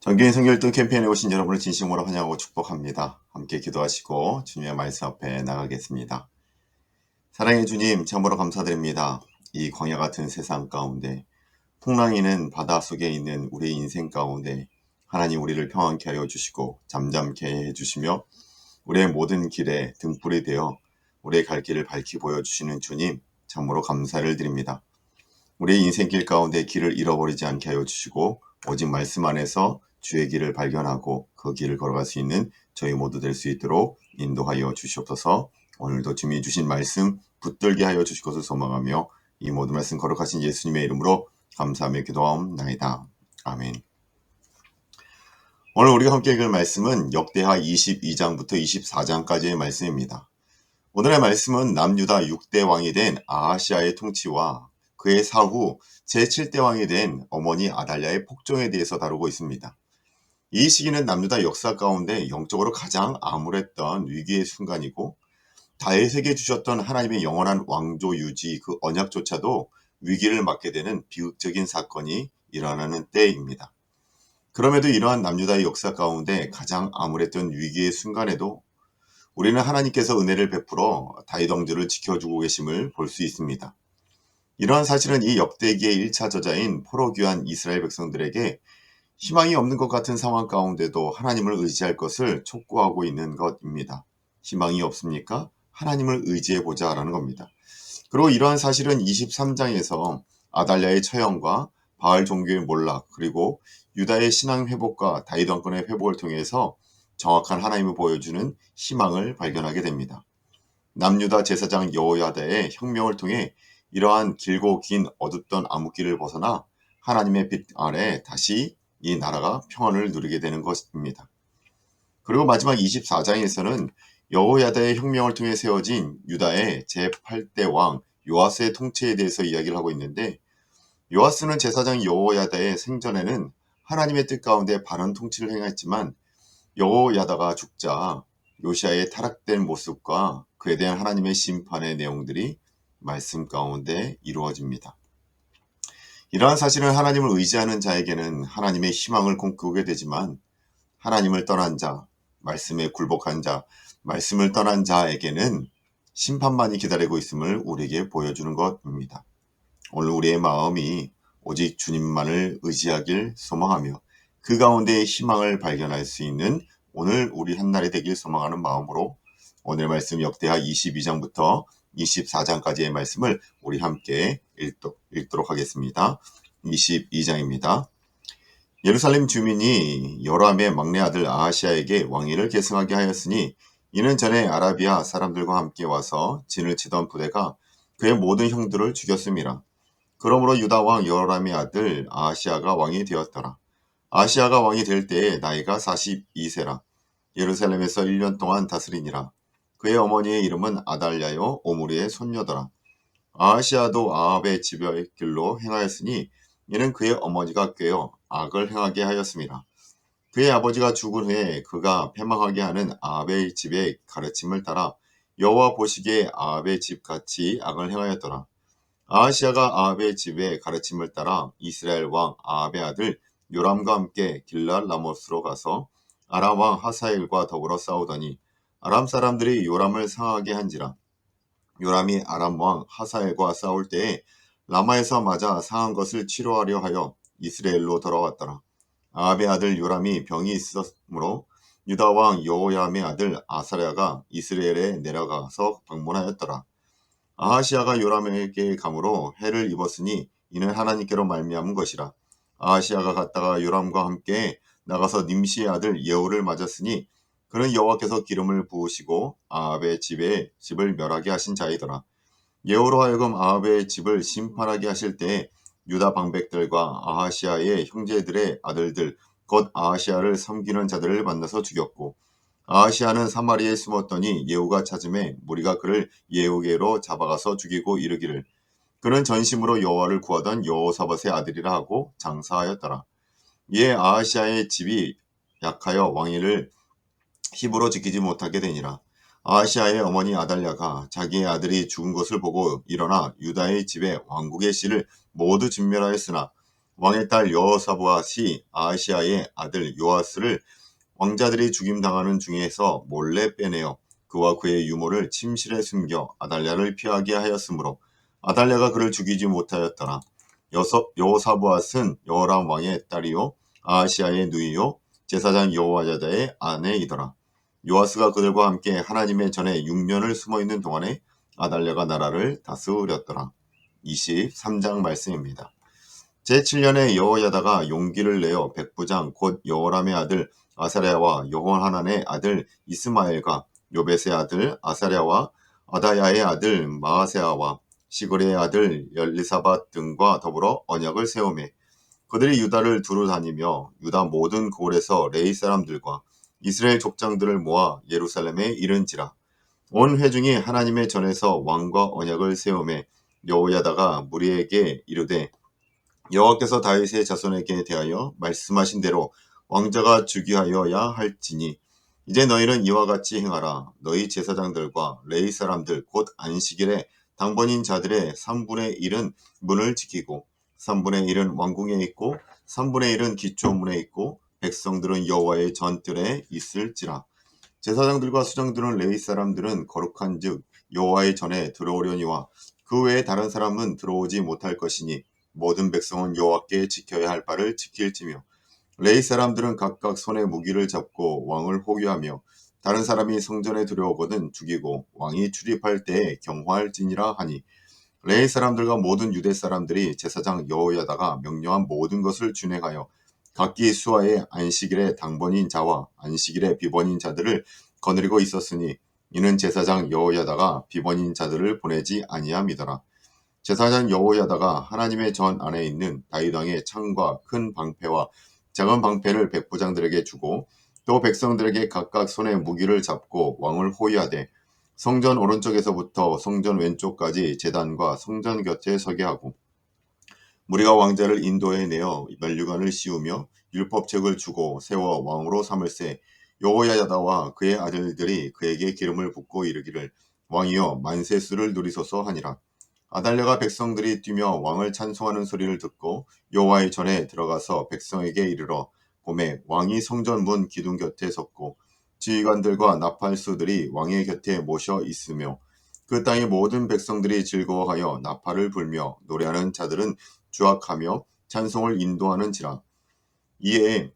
정기인 성결동 캠페인에 오신 여러분을 진심으로 환영하고 축복합니다. 함께 기도하시고 주님의 말씀 앞에 나가겠습니다. 사랑의 주님, 참으로 감사드립니다. 이 광야 같은 세상 가운데 풍랑이는 바다 속에 있는 우리 인생 가운데 하나님 우리를 평안케 하여 주시고 잠잠케 해주시며 우리의 모든 길에 등불이 되어 우리의 갈 길을 밝히 보여주시는 주님, 참으로 감사를 드립니다. 우리의 인생길 가운데 길을 잃어버리지 않게 하여 주시고 오직 말씀 안에서 주의 길을 발견하고 그 길을 걸어갈 수 있는 저희 모두 될 수 있도록 인도하여 주시옵소서. 오늘도 주님이 주신 말씀 붙들게 하여 주실 것을 소망하며 이 모든 말씀 거룩하신 예수님의 이름으로 감사하며 기도하옵나이다. 아멘. 오늘 우리가 함께 읽을 말씀은 역대하 22장부터 24장까지의 말씀입니다. 오늘의 말씀은 남유다 6대 왕이 된 아하시아의 통치와 그의 사후 제7대 왕이 된 어머니 아달랴의 폭정에 대해서 다루고 있습니다. 이 시기는 남유다 역사 가운데 영적으로 가장 암울했던 위기의 순간이고 다윗에게 주셨던 하나님의 영원한 왕조 유지 그 언약조차도 위기를 맞게 되는 비극적인 사건이 일어나는 때입니다. 그럼에도 이러한 남유다의 역사 가운데 가장 암울했던 위기의 순간에도 우리는 하나님께서 은혜를 베풀어 다윗 왕조를 지켜주고 계심을 볼 수 있습니다. 이러한 사실은 이 역대기의 1차 저자인 포로 귀환 이스라엘 백성들에게 희망이 없는 것 같은 상황 가운데도 하나님을 의지할 것을 촉구하고 있는 것입니다. 희망이 없습니까? 하나님을 의지해보자 라는 겁니다. 그리고 이러한 사실은 23장에서 아달랴의 처형과 바알 종교의 몰락 그리고 유다의 신앙 회복과 다윗 왕권의 회복을 통해서 정확한 하나님을 보여주는 희망을 발견하게 됩니다. 남유다 제사장 여호야다의 혁명을 통해 이러한 길고 긴 어둡던 암흑기를 벗어나 하나님의 빛 아래 다시 이 나라가 평안을 누리게 되는 것입니다. 그리고 마지막 24장에서는 여호야다의 혁명을 통해 세워진 유다의 제8대 왕 요아스의 통치에 대해서 이야기를 하고 있는데 요아스는 제사장 여호야다의 생전에는 하나님의 뜻 가운데 바른 통치를 행했지만 여호야다가 죽자 요시아의 타락된 모습과 그에 대한 하나님의 심판의 내용들이 말씀 가운데 이루어집니다. 이러한 사실은 하나님을 의지하는 자에게는 하나님의 희망을 꿈꾸게 되지만 하나님을 떠난 자, 말씀에 굴복한 자, 말씀을 떠난 자에게는 심판만이 기다리고 있음을 우리에게 보여주는 것입니다. 오늘 우리의 마음이 오직 주님만을 의지하길 소망하며 그 가운데 희망을 발견할 수 있는 오늘 우리 한날이 되길 소망하는 마음으로 오늘 말씀 역대하 22장부터 24장까지의 말씀을 우리 함께 읽도록 하겠습니다. 22장입니다. 예루살렘 주민이 요람의 막내 아들 아하시아에게 왕위를 계승하게 하였으니 이는 전에 아라비아 사람들과 함께 와서 진을 치던 부대가 그의 모든 형들을 죽였음이라. 그러므로 유다 왕 요람의 아들 아하시아가 왕이 되었더라. 아하시아가 왕이 될 때에 나이가 42세라. 예루살렘에서 1년 동안 다스리니라. 그의 어머니의 이름은 아달랴요 오므리의 손녀더라. 아하시아도 아합의 집의 길로 행하였으니 이는 그의 어머니가 꾀어 악을 행하게 하였음이라. 그의 아버지가 죽은 후에 그가 패망하게 하는 아합의 집의 가르침을 따라 여호와 보시기에 아합의 집같이 악을 행하였더라. 아하시아가 아합의 집의 가르침을 따라 이스라엘 왕 아합의 아들 요람과 함께 길랄 라모스로 가서 아람 왕 하사엘과 더불어 싸우더니 아람 사람들이 요람을 상하게 한지라. 요람이 아람 왕 하사엘과 싸울 때에 라마에서 맞아 상한 것을 치료하려 하여 이스라엘로 돌아왔더라. 아합의 아들 요람이 병이 있었으므로 유다 왕 여호야함의 아들 아사랴가 이스라엘에 내려가서 방문하였더라. 아하시아가 요람에게 감으로 해를 입었으니 이는 하나님께로 말미암은 것이라. 아하시아가 갔다가 요람과 함께 나가서 님시의 아들 예후를 맞았으니 그는 여호와께서 기름을 부으시고 아합의 집을 멸하게 하신 자이더라. 예후로 하여금 아합의 집을 심판하게 하실 때에 유다 방백들과 아하시아의 형제들의 아들들 곧 아하시아를 섬기는 자들을 만나서 죽였고 아하시아는 사마리아에 숨었더니 예후가 찾음에 무리가 그를 예후게로 잡아가서 죽이고 이르기를 그는 전심으로 여호와를 구하던 여호사밧의 아들이라 하고 장사하였더라. 이에 아하시아의 집이 약하여 왕위를 힘으로 지키지 못하게 되니라. 아하시아의 어머니 아달랴가 자기의 아들이 죽은 것을 보고 일어나 유다의 집에 왕국의 씨를 모두 진멸하였으나 왕의 딸 여호사밧이 아하시아의 아들 요아스를 왕자들이 죽임당하는 중에서 몰래 빼내어 그와 그의 유모를 침실에 숨겨 아달랴를 피하게 하였으므로 아달랴가 그를 죽이지 못하였더라. 여호사밧은 여호람 왕의 딸이요 아하시아의 누이요 제사장 여호야다의 아내이더라. 요아스가 그들과 함께 하나님의 전에 6년을 숨어있는 동안에 아달랴가 나라를 다스렸더라. 23장 말씀입니다. 제7년에 여호야다가 용기를 내어 백부장 곧 여호람의 아들 아사랴와 여호하난의 아들 이스마엘과 요벳의 아들 아사랴와 아다야의 아들 마아세아와 시그리의 아들 열리사밧 등과 더불어 언약을 세우매 그들이 유다를 두루 다니며 유다 모든 고을에서 레위 사람들과 이스라엘 족장들을 모아 예루살렘에 이른지라. 온 회중이 하나님의 전에서 왕과 언약을 세우매 여호야다가 무리에게 이르되 여호와께서 다윗의 자손에게 대하여 말씀하신 대로 왕자가 즉위하여야 할지니 이제 너희는 이와 같이 행하라. 너희 제사장들과 레위 사람들 곧 안식일에 당번인 자들의 3분의 1은 문을 지키고 3분의 1은 왕궁에 있고 3분의 1은 기초문에 있고 백성들은 여호와의 전뜰에 있을지라. 제사장들과 수장들은 레위 사람들은 거룩한즉 여호와의 전에 들어오려니와 그 외에 다른 사람은 들어오지 못할 것이니 모든 백성은 여호와께 지켜야 할 바를 지킬지며 레위 사람들은 각각 손에 무기를 잡고 왕을 호위하며 다른 사람이 성전에 들어오거든 죽이고 왕이 출입할 때에 경화할지니라 하니 레위 사람들과 모든 유대 사람들이 제사장 여호야다가 명령한 모든 것을 준행하여 각기 수하의 안식일에 당번인 자와 안식일에 비번인 자들을 거느리고 있었으니 이는 제사장 여호야다가 비번인 자들을 보내지 아니함이더라. 제사장 여호야다가 하나님의 전 안에 있는 다윗 왕의 창과 큰 방패와 작은 방패를 백부장들에게 주고 또 백성들에게 각각 손에 무기를 잡고 왕을 호위하되 성전 오른쪽에서부터 성전 왼쪽까지 제단과 성전 곁에 서게 하고 무리가 왕자를 인도해 내어 면류관을 씌우며 율법책을 주고 세워 왕으로 삼을세 여호야다와 그의 아들들이 그에게 기름을 붓고 이르기를 왕이여 만세수를 누리소서 하니라. 아달랴가 백성들이 뛰며 왕을 찬송하는 소리를 듣고 여호와의 전에 들어가서 백성에게 이르러 보매 왕이 성전 문 기둥 곁에 섰고 지휘관들과 나팔수들이 왕의 곁에 모셔 있으며 그 땅의 모든 백성들이 즐거워하여 나팔을 불며 노래하는 자들은 주악하며 찬송을 인도하는지라. 이에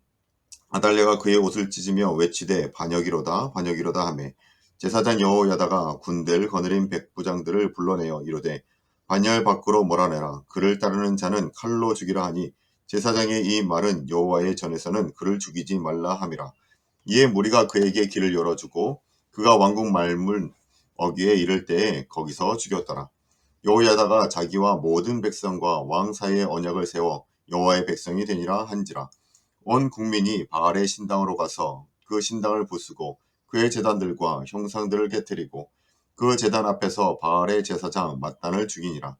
아달랴가 그의 옷을 찢으며 외치되 반역이로다 반역이로다 하매 제사장 여호야다가 군대를 거느린 백부장들을 불러내어 이르되 반열 밖으로 몰아내라. 그를 따르는 자는 칼로 죽이라 하니 제사장의 이 말은 여호와의 전에서는 그를 죽이지 말라 함이라. 이에 무리가 그에게 길을 열어주고 그가 왕궁 말문 어귀에 이를 때에 거기서 죽였더라. 여호야다가 자기와 모든 백성과 왕 사이에 언약을 세워 여호와의 백성이 되니라 한지라. 온 국민이 바알의 신당으로 가서 그 신당을 부수고 그의 제단들과 형상들을 깨뜨리고 그 제단 앞에서 바알의 제사장 mat단을 죽이니라.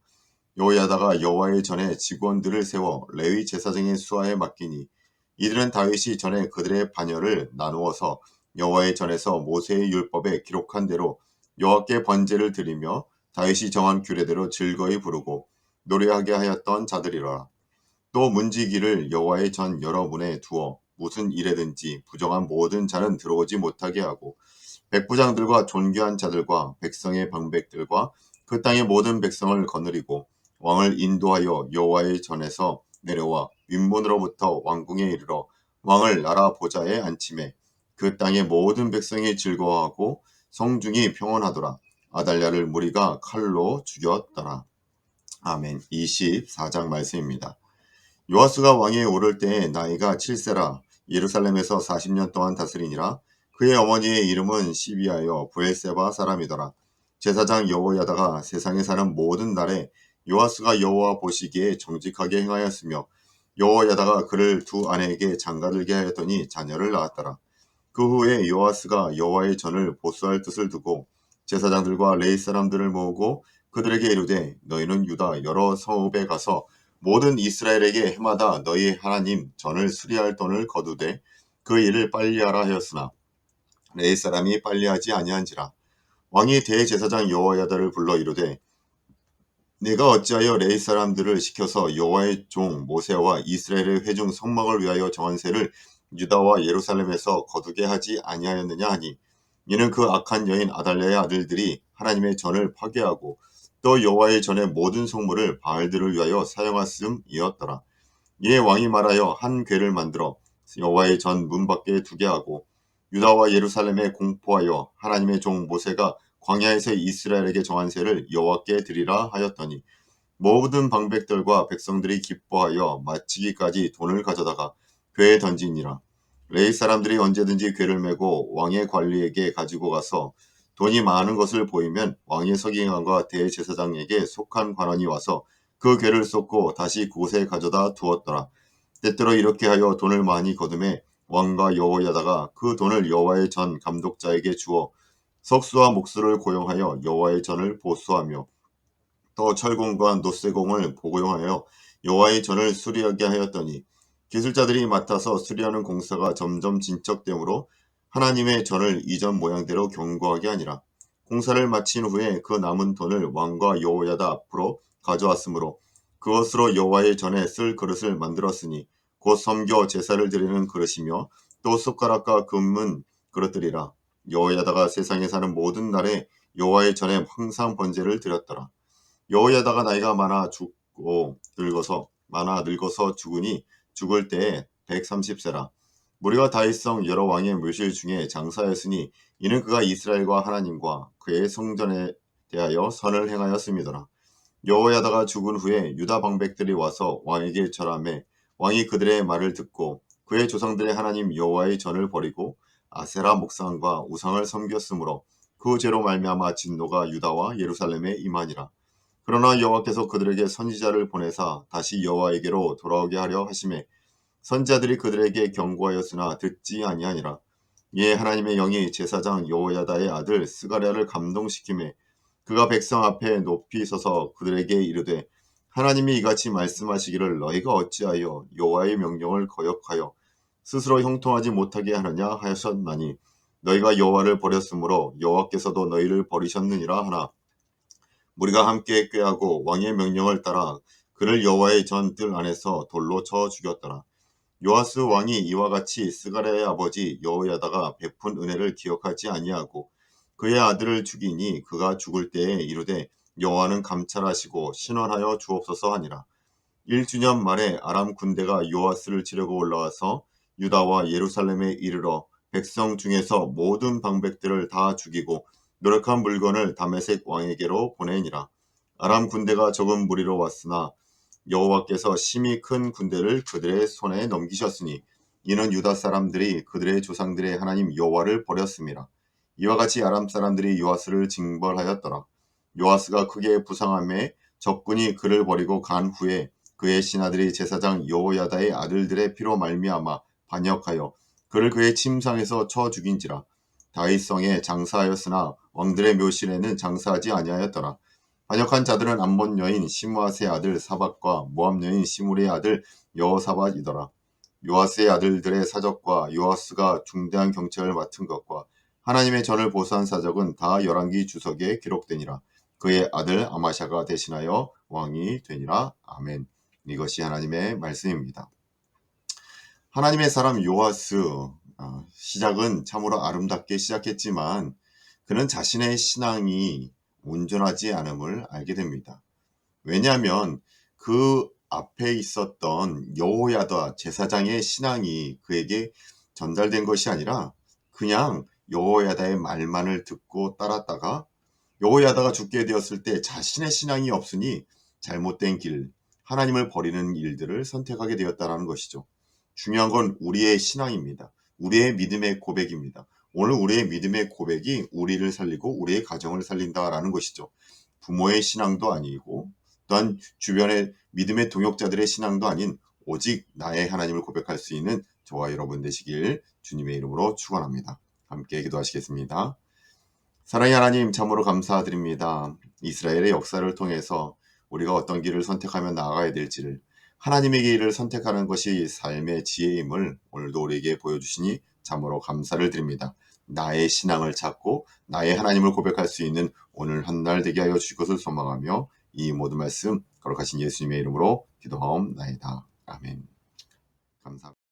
여호야다가 여호와의 전에 직원들을 세워 레위 제사장의 수하에 맡기니 이들은 다윗이 전에 그들의 반열을 나누어서 여호와의 전에서 모세의 율법에 기록한 대로 여호와께 번제를 드리며 다윗이 정한 규례대로 즐거이 부르고 노래하게 하였던 자들이라. 또 문지기를 여호와의 전 여러 문에 두어 무슨 일에든지 부정한 모든 자는 들어오지 못하게 하고 백부장들과 존귀한 자들과 백성의 방백들과 그 땅의 모든 백성을 거느리고 왕을 인도하여 여호와의 전에서 내려와 윗문으로부터 왕궁에 이르러 왕을 나라 보좌에 앉히매 그 땅의 모든 백성이 즐거워하고 성중이 평온하더라. 아달랴를 무리가 칼로 죽였더라. 아멘. 24장 말씀입니다. 요아스가 왕위에 오를 때에 나이가 7세라 예루살렘에서 40년 동안 다스리니라. 그의 어머니의 이름은 시비하여 브엘세바 사람이더라. 제사장 여호야다가 세상에 사는 모든 날에 요아스가 여호와 보시기에 정직하게 행하였으며 여호야다가 그를 두 아내에게 장가들게 하였더니 자녀를 낳았더라. 그 후에 요아스가 여호와의 전을 보수할 뜻을 두고 제사장들과 레위 사람들을 모으고 그들에게 이르되 너희는 유다 여러 성읍에 가서 모든 이스라엘에게 해마다 너희 하나님 전을 수리할 돈을 거두되 그 일을 빨리하라 하였으나 레위 사람이 빨리하지 아니한지라. 왕이 대제사장 여호야다를 불러 이르되 내가 어찌하여 레위 사람들을 시켜서 여호와의 종 모세와 이스라엘의 회중 성막을 위하여 정한 세를 유다와 예루살렘에서 거두게 하지 아니하였느냐 하니, 이는 그 악한 여인 아달랴의 아들들이 하나님의 전을 파괴하고 또 여호와의 전의 모든 성물을 바알들을 위하여 사용하였음이었더라. 이에 왕이 말하여 한 궤를 만들어 여호와의 전 문 밖에 두게 하고 유다와 예루살렘에 공포하여 하나님의 종 모세가 광야에서 이스라엘에게 정한 세를 여호와께 드리라 하였더니, 모든 방백들과 백성들이 기뻐하여 마치기까지 돈을 가져다가 궤에 던지니라. 레위 사람들이 언제든지 궤를 메고 왕의 관리에게 가지고 가서 돈이 많은 것을 보이면 왕의 서기관과 대제사장에게 속한 관원이 와서 그 궤를 쏟고 다시 그곳에 가져다 두었더라. 때때로 이렇게 하여 돈을 많이 거두매 왕과 여호야다가 그 돈을 여호와의 전 감독자에게 주어 석수와 목수를 고용하여 여호와의 전을 보수하며 또 철공과 노쇠공을 고용하여 여호와의 전을 수리하게 하였더니, 기술자들이 맡아서 수리하는 공사가 점점 진척되므로 하나님의 전을 이전 모양대로 견고하게 하니라. 공사를 마친 후에 그 남은 돈을 왕과 여호야다 앞으로 가져왔으므로 그것으로 여호와의 전에 쓸 그릇을 만들었으니 곧 섬겨 제사를 드리는 그릇이며 또 숟가락과 금은 그릇들이라. 여호야다가 세상에 사는 모든 날에 여호와의 전에 항상 번제를 드렸더라. 여호야다가 나이가 많아 늙어서 죽으니 죽을 때에 130세라. 무리가 다윗성 여러 왕의 묘실 중에 장사였으니 이는 그가 이스라엘과 하나님과 그의 성전에 대하여 선을 행하였음이더라. 여호야다가 죽은 후에 유다 방백들이 와서 왕에게 절하매 왕이 그들의 말을 듣고 그의 조상들의 하나님 여호와의 전을 버리고 아세라 목상과 우상을 섬겼으므로 그 죄로 말미암아 진노가 유다와 예루살렘에 임하니라. 그러나 여호와께서 그들에게 선지자를 보내사 다시 여호와에게로 돌아오게 하려 하심에 선지자들이 그들에게 경고하였으나 듣지 아니하니라. 이에 하나님의 영이 제사장 여호야다의 아들 스가랴를 감동시키매 그가 백성 앞에 높이 서서 그들에게 이르되, 하나님이 이같이 말씀하시기를 너희가 어찌하여 여호와의 명령을 거역하여 스스로 형통하지 못하게 하느냐 하셨나니, 너희가 여호와를 버렸으므로 여호와께서도 너희를 버리셨느니라 하나, 무리가 함께 꾀하고 왕의 명령을 따라 그를 여호와의 전 뜰 안에서 돌로 쳐 죽였더라. 요아스 왕이 이와 같이 스가랴의 아버지 여호야다가 베푼 은혜를 기억하지 아니하고 그의 아들을 죽이니 그가 죽을 때에 이르되, 여호와는 감찰하시고 신원하여 주옵소서 하니라. 1주년 말에 아람 군대가 요아스를 치려고 올라와서 유다와 예루살렘에 이르러 백성 중에서 모든 방백들을 다 죽이고 노력한 물건을 다메섹 왕에게로 보내니라. 아람 군대가 적은 무리로 왔으나 여호와께서 심히 큰 군대를 그들의 손에 넘기셨으니 이는 유다 사람들이 그들의 조상들의 하나님 여호와를 버렸음이라. 이와 같이 아람 사람들이 요아스를 징벌하였더라. 요아스가 크게 부상함에 적군이 그를 버리고 간 후에 그의 신하들이 제사장 여호야다의 아들들의 피로 말미암아 반역하여 그를 그의 침상에서 쳐 죽인지라. 다윗성에 장사하였으나 왕들의 묘실에는 장사하지 아니하였더라. 반역한 자들은 암몬 여인 시므앗의 아들 사박과 모압 여인 시므리의 아들 여호사밧이더라. 요아스의 아들들의 사적과 요아스가 중대한 경책을 맡은 것과 하나님의 전을 보수한 사적은 다 열왕기 주석에 기록되니라. 그의 아들 아마샤가 대신하여 왕이 되니라. 아멘. 이것이 하나님의 말씀입니다. 하나님의 사람 요아스, 시작은 참으로 아름답게 시작했지만 그는 자신의 신앙이 온전하지 않음을 알게 됩니다. 왜냐하면 그 앞에 있었던 여호야다 제사장의 신앙이 그에게 전달된 것이 아니라 그냥 여호야다의 말만을 듣고 따랐다가 여호야다가 죽게 되었을 때 자신의 신앙이 없으니 잘못된 길, 하나님을 버리는 일들을 선택하게 되었다는 것이죠. 중요한 건 우리의 신앙입니다. 우리의 믿음의 고백입니다. 오늘 우리의 믿음의 고백이 우리를 살리고 우리의 가정을 살린다라는 것이죠. 부모의 신앙도 아니고 또한 주변의 믿음의 동역자들의 신앙도 아닌 오직 나의 하나님을 고백할 수 있는 저와 여러분 되시길 주님의 이름으로 축원합니다. 함께 기도하시겠습니다. 사랑의 하나님, 참으로 감사드립니다. 이스라엘의 역사를 통해서 우리가 어떤 길을 선택하며 나아가야 될지를, 하나님의 길을 선택하는 것이 삶의 지혜임을 오늘도 우리에게 보여주시니 참으로 감사를 드립니다. 나의 신앙을 찾고 나의 하나님을 고백할 수 있는 오늘 한 날 되게 하여 주실 것을 소망하며 이 모든 말씀 거룩하신 예수님의 이름으로 기도하옵나이다. 아멘. 감사합니다.